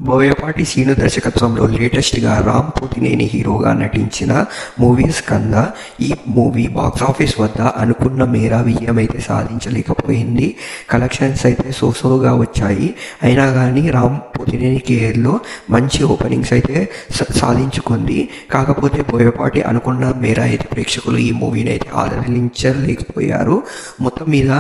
బోయపాటి శ్రీను దర్శకత్వంలో లేటెస్ట్గా రామ్ పోతినేని హీరోగా నటించిన మూవీ స్కంద. ఈ మూవీ బాక్సాఫీస్ వద్ద అనుకున్న మేర విజయం అయితే సాధించలేకపోయింది. కలెక్షన్స్ అయితే సోసోగా వచ్చాయి. అయినా కానీ రామ్ పోతినేని కేర్లో మంచి ఓపెనింగ్స్ అయితే సాధించుకుంది. కాకపోతే బోయపాటి అనుకున్న మేర అయితే ప్రేక్షకులు ఈ మూవీని అయితే ఆదరించలేకపోయారు. మొత్తం మీద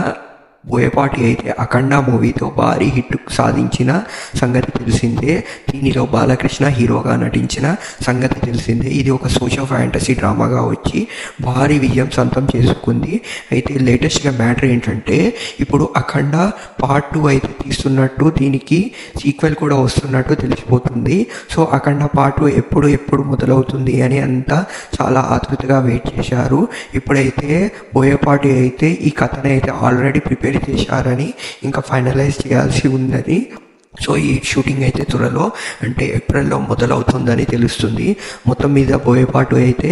బోయపాటి అయితే అఖండ మూవీతో భారీ హిట్ సాధించిన సంగతి తెలిసిందే. దీనిలో బాలకృష్ణ హీరోగా నటించిన సంగతి తెలిసిందే. ఇది ఒక సోషల్ ఫ్యాంటసీ డ్రామాగా వచ్చి భారీ విజయం సొంతం చేసుకుంది. అయితే లేటెస్ట్గా మ్యాటర్ ఏంటంటే, ఇప్పుడు అఖండ పార్ట్ 2 అయితే తీస్తున్నట్టు, దీనికి సీక్వెల్ కూడా వస్తున్నట్టు తెలిసిపోతుంది. సో అఖండ పార్ట్ 2 ఎప్పుడు మొదలవుతుంది అని అంతా చాలా ఆతృతగా వెయిట్ చేశారు. ఇప్పుడైతే బోయపాటి అయితే ఈ కథను అయితే ఆల్రెడీ ప్రిపేర్ చేశారని, ఇంకా ఫైనలైజ్ చేయాల్సి ఉందని. సో ఈ షూటింగ్ అయితే త్వరలో అంటే ఏప్రిల్లో మొదలవుతుందని తెలుస్తుంది. మొత్తం మీద బోయపాటి అయితే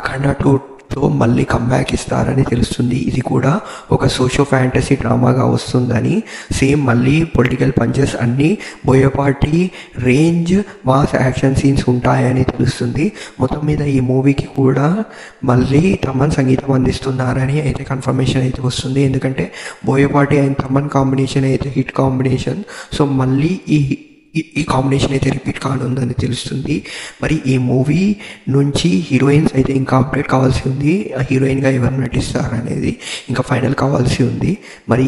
అఖండ 2తో మళ్ళీ కంబ్యాక్ ఇస్తారని తెలుస్తుంది. ఇది కూడా ఒక సోషో ఫ్యాంటసీ డ్రామాగా వస్తుందని, సేమ్ మళ్ళీ పొలిటికల్ పంచెస్ అన్నీ Boyapati range mass action scenes ఉంటాయని తెలుస్తుంది. మొత్తం మీద ఈ మూవీకి కూడా మళ్ళీ తమన్ సంగీతం అందిస్తున్నారని అయితే కన్ఫర్మేషన్ అయితే వస్తుంది. ఎందుకంటే బోయపాటి అండ్ తమన్ కాంబినేషన్ అయితే హిట్ కాంబినేషన్. సో మళ్ళీ ఈ కాంబినేషన్ అయితే రిపీట్ కానుందని తెలుస్తుంది. మరి ఈ మూవీ నుంచి హీరోయిన్స్ అయితే ఇంకా అప్డేట్ కావాల్సి ఉంది. హీరోయిన్గా ఎవరు నటిస్తారనేది ఇంకా ఫైనల్ కావాల్సి ఉంది. మరి